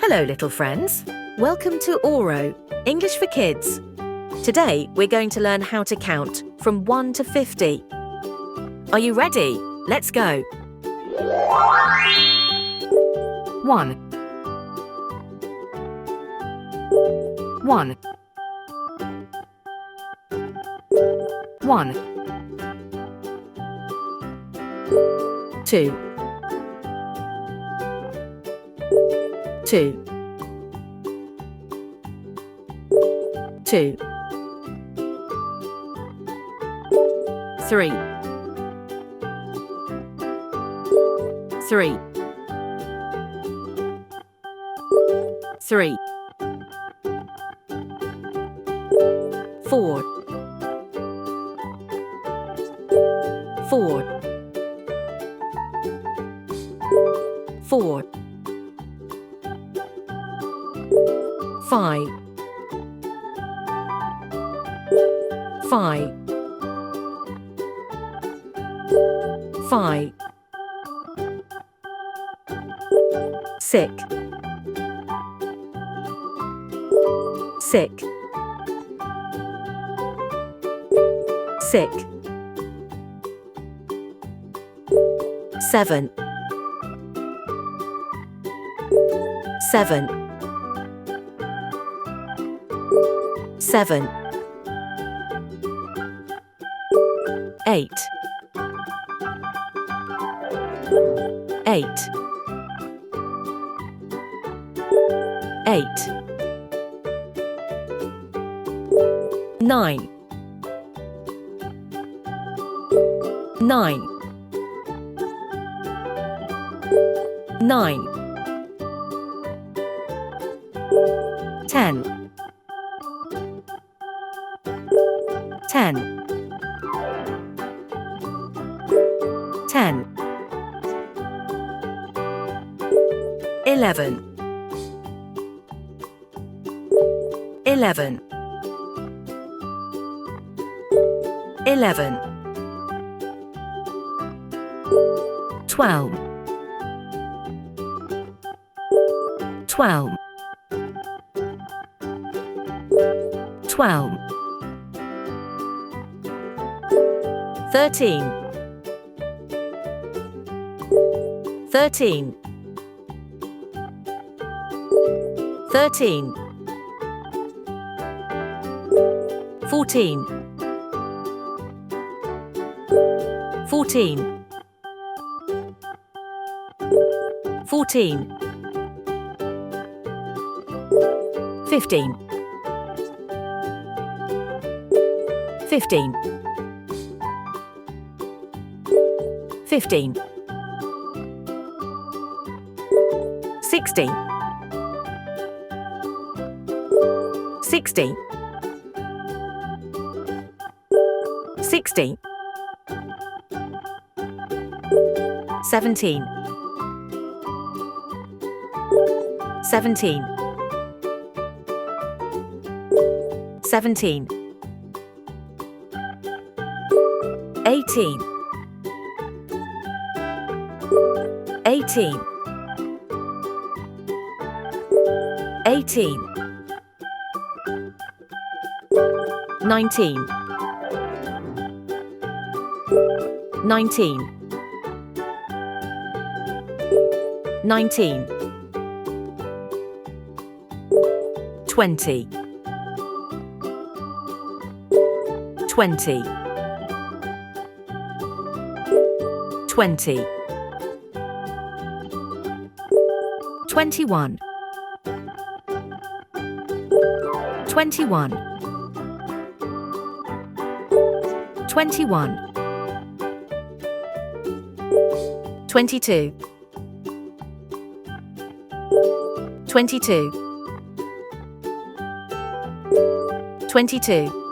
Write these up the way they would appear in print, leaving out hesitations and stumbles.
Hello, little friends. Welcome to Auro, English for Kids. Today, we're going to learn how to count from 1 to 50. Are you ready? Let's go. 1 1 1 2 2 2 3 3 3 4 4 4 5 5 5 6 6 6 7 7 7 8 8 8 9 9 9 10 10 10 11 11 11 12 12 12 13 13 13 14 14 14 15 15 15 16 16 16 17 17 17 18 18 18 19 19 19 20 20 20 21 21 21 22 22 22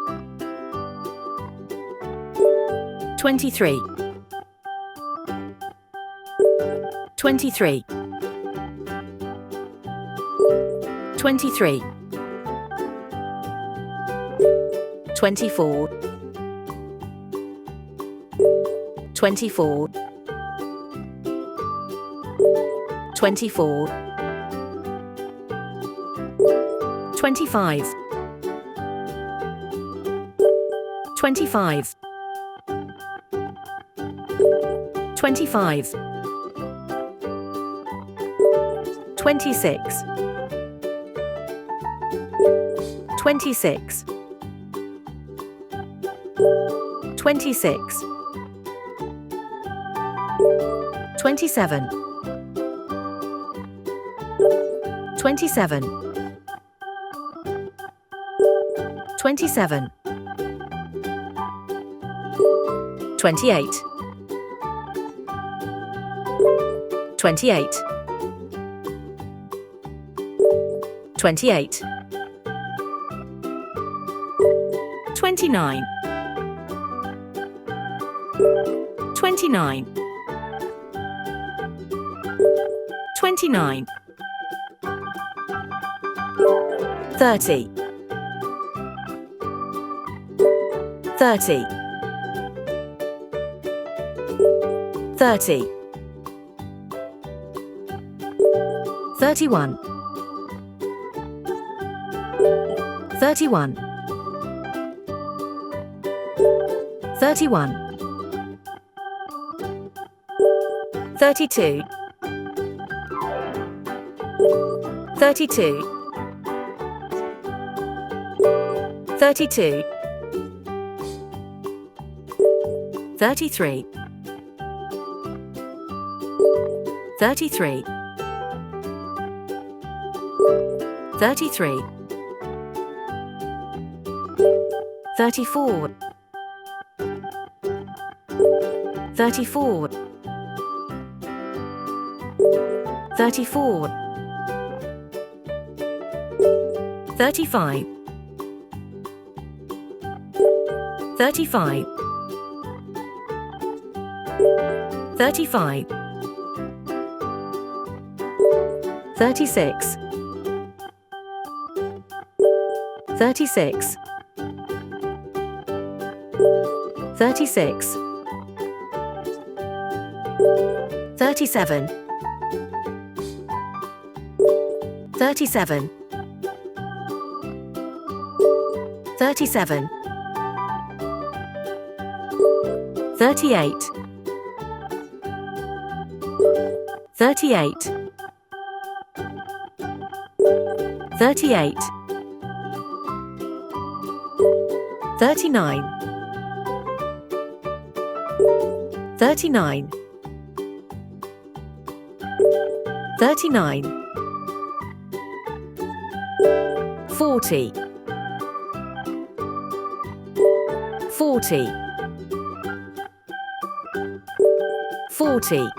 23 23 23 24 24 24 25, 25, 25, 26, 26, 26, 27, 27, 27, 28, 28, 28, 29, 29, 29, 30, 30, 30, 31, 31, 31, 32, 32, 32, 33, 33, 33, 34, 34, 34, 35, 35, 35, 36, 36, 36, 37, 37, 37, 38, 38, 38, 39, 39, 39, 40, 40, 40,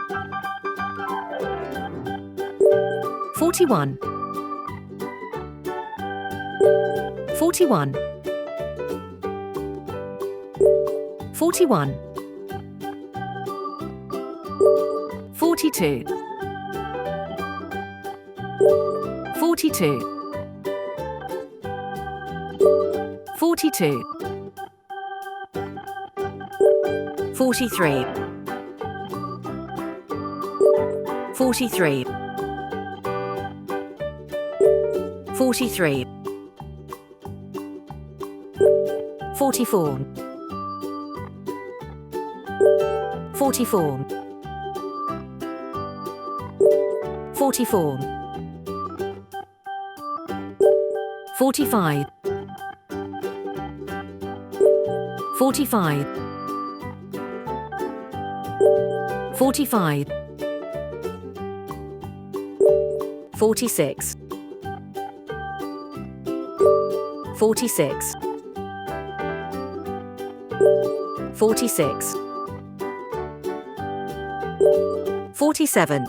41, 41, 41, 42, 42, 42, 43, 43, 43, 44, 44, 44, 45, 45, 45, 46, 46, 46, 47,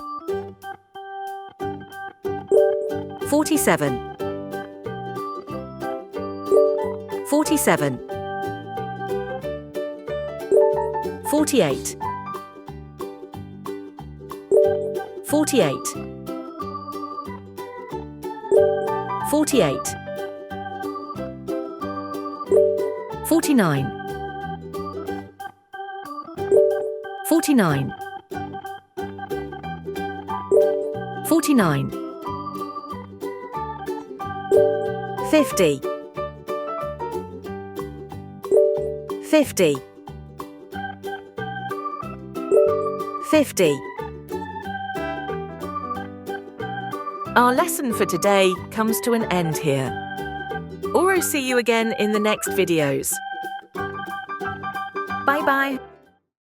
47, 47, 48, 48, 48, 49, 49, 49, 50. 50. 50. Our lesson for today comes to an end here. Auro see you again in the next videos. Bye-bye.